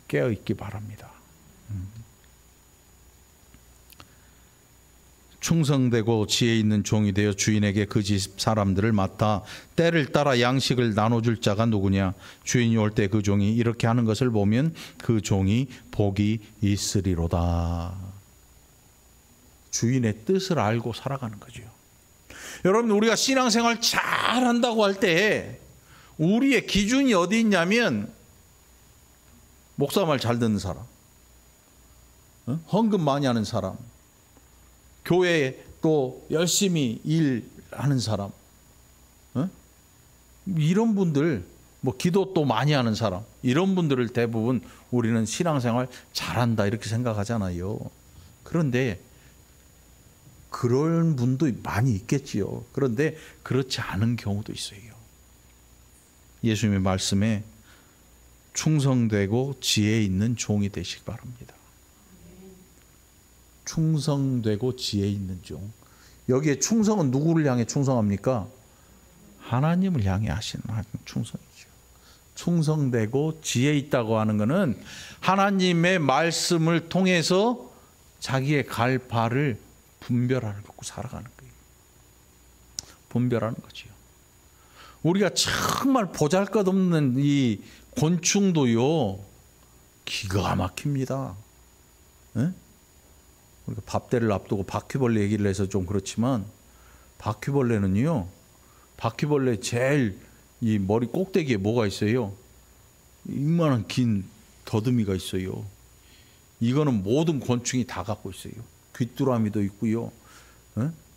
깨어있기 바랍니다. 충성되고 지혜 있는 종이 되어 주인에게 그 집 사람들을 맡아 때를 따라 양식을 나눠줄 자가 누구냐? 주인이 올 때 그 종이 이렇게 하는 것을 보면 그 종이 복이 있으리로다. 주인의 뜻을 알고 살아가는 거죠. 여러분, 우리가 신앙생활 잘한다고 할 때 우리의 기준이 어디 있냐면 목사 말 잘 듣는 사람, 헌금 많이 하는 사람, 교회에 또 열심히 일하는 사람, 이런 분들, 뭐 기도 또 많이 하는 사람, 이런 분들을 대부분 우리는 신앙생활 잘한다 이렇게 생각하잖아요. 그런데 그런 분도 많이 있겠지요. 그런데 그렇지 않은 경우도 있어요. 예수님의 말씀에 충성되고 지혜 있는 종이 되시기 바랍니다. 충성되고 지혜 있는 종. 여기에 충성은 누구를 향해 충성합니까? 하나님을 향해 하시는 충성이죠. 충성되고 지혜 있다고 하는 것은 하나님의 말씀을 통해서 자기의 갈 바를 분별하는 거고 살아가는 거예요. 분별하는 거죠. 우리가 정말 보잘것없는 이 곤충도요, 기가 막힙니다. 네? 우리가 밥대를 앞두고 바퀴벌레 얘기를 해서 좀 그렇지만, 바퀴벌레는요, 바퀴벌레 제일 이 머리 꼭대기에 뭐가 있어요? 이만한 긴 더듬이가 있어요. 이거는 모든 곤충이 다 갖고 있어요. 귀뚜라미도 있고요.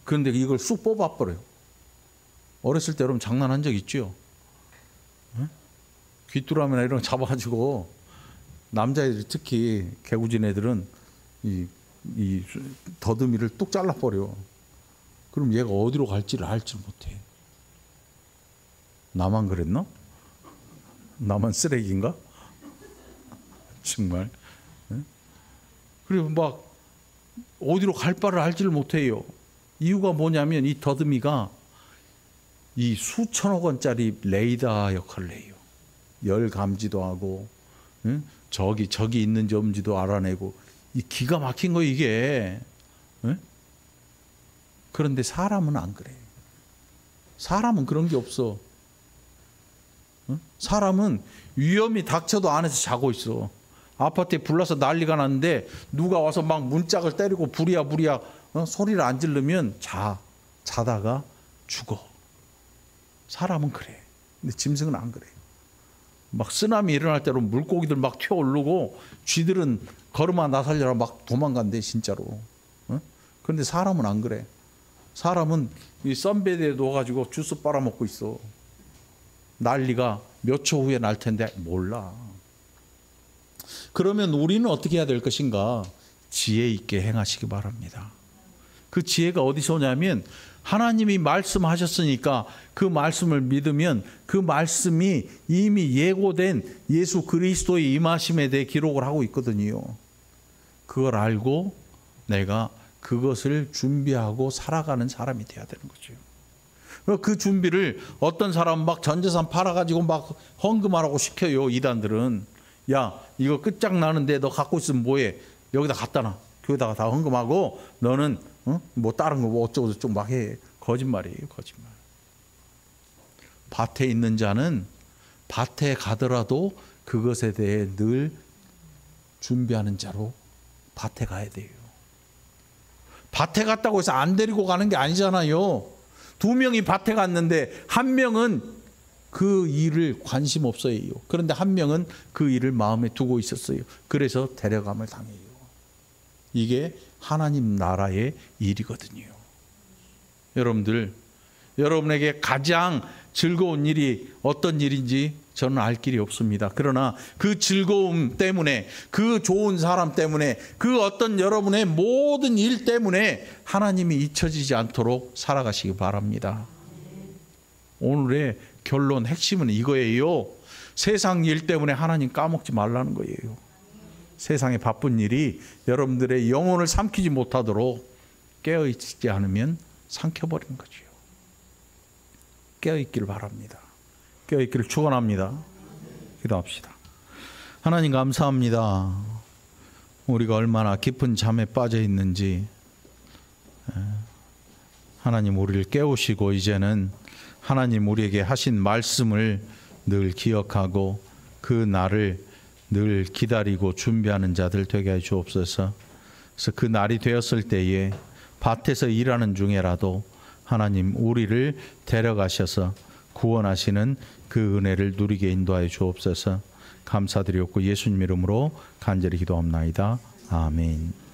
그런데 이걸 쑥 뽑아버려요. 어렸을 때 여러분 장난한 적 있죠? 귀뚜라미나 이런 거 잡아가지고 남자애들이 특히 개구진 애들은 이 더듬이를 뚝 잘라버려. 그럼 얘가 어디로 갈지를 알지 못해. 나만 그랬나? 나만 쓰레기인가? 정말. 그리고 막 어디로 갈 바를 알지를 못해요. 이유가 뭐냐면 이 더듬이가 이 수천억 원짜리 레이더 역할을 해요. 열 감지도 하고, 저기 있는지 없는지도 알아내고, 이 기가 막힌 거 이게. 그런데 사람은 안 그래. 사람은 그런 게 없어. 사람은 위험이 닥쳐도 안에서 자고 있어. 아파트에 불나서 난리가 났는데 누가 와서 막 문짝을 때리고 부랴 소리를 안 지르면 자다가 죽어. 사람은 그래. 근데 짐승은 안 그래. 막 쓰나미 일어날 때로 물고기들 막 튀어오르고 쥐들은 걸음아 나 살려라 막 도망간대 진짜로. 그런데 사람은 안 그래. 사람은 이 선베드에 누워가지고 주스 빨아먹고 있어. 난리가 몇 초 후에 날 텐데 몰라. 그러면 우리는 어떻게 해야 될 것인가? 지혜 있게 행하시기 바랍니다. 그 지혜가 어디서 오냐면 하나님이 말씀하셨으니까 그 말씀을 믿으면 그 말씀이 이미 예고된 예수 그리스도의 임하심에 대해 기록을 하고 있거든요. 그걸 알고 내가 그것을 준비하고 살아가는 사람이 돼야 되는 거죠. 그 준비를 어떤 사람은 막 전재산 팔아가지고 막 헌금하라고 시켜요. 이단들은. 야, 이거 끝장나는데 너 갖고 있으면 뭐해? 여기다 갖다 놔. 교회다가 다 헌금하고 너는 뭐 다른 거 뭐 어쩌고 저쩌고 막 해. 거짓말이에요. 거짓말. 밭에 있는 자는 밭에 가더라도 그것에 대해 늘 준비하는 자로 밭에 가야 돼요. 밭에 갔다고 해서 안 데리고 가는 게 아니잖아요. 2명이 밭에 갔는데 1명은 그 일을 관심 없어요. 그런데 1명은 그 일을 마음에 두고 있었어요. 그래서 데려감을 당해요. 이게 하나님 나라의 일이거든요. 여러분들, 여러분에게 가장 즐거운 일이 어떤 일인지 저는 알 길이 없습니다. 그러나 그 즐거움 때문에, 그 좋은 사람 때문에, 그 어떤 여러분의 모든 일 때문에 하나님이 잊혀지지 않도록 살아가시기 바랍니다. 오늘의 결론 핵심은 이거예요. 세상 일 때문에 하나님 까먹지 말라는 거예요. 세상의 바쁜 일이 여러분들의 영혼을 삼키지 못하도록 깨어있지 않으면 삼켜버리는 거죠. 깨어있기를 바랍니다. 깨어있기를 축원합니다. 기도합시다. 하나님 감사합니다. 우리가 얼마나 깊은 잠에 빠져 있는지 하나님 우리를 깨우시고 이제는 하나님 우리에게 하신 말씀을 늘 기억하고 그 날을 늘 기다리고 준비하는 자들 되게 해 주옵소서. 그래서 그 날이 되었을 때에 밭에서 일하는 중에라도 하나님 우리를 데려가셔서 구원하시는 그 은혜를 누리게 인도하여 주옵소서. 감사드리옵고 예수님 이름으로 간절히 기도합나이다. 아멘.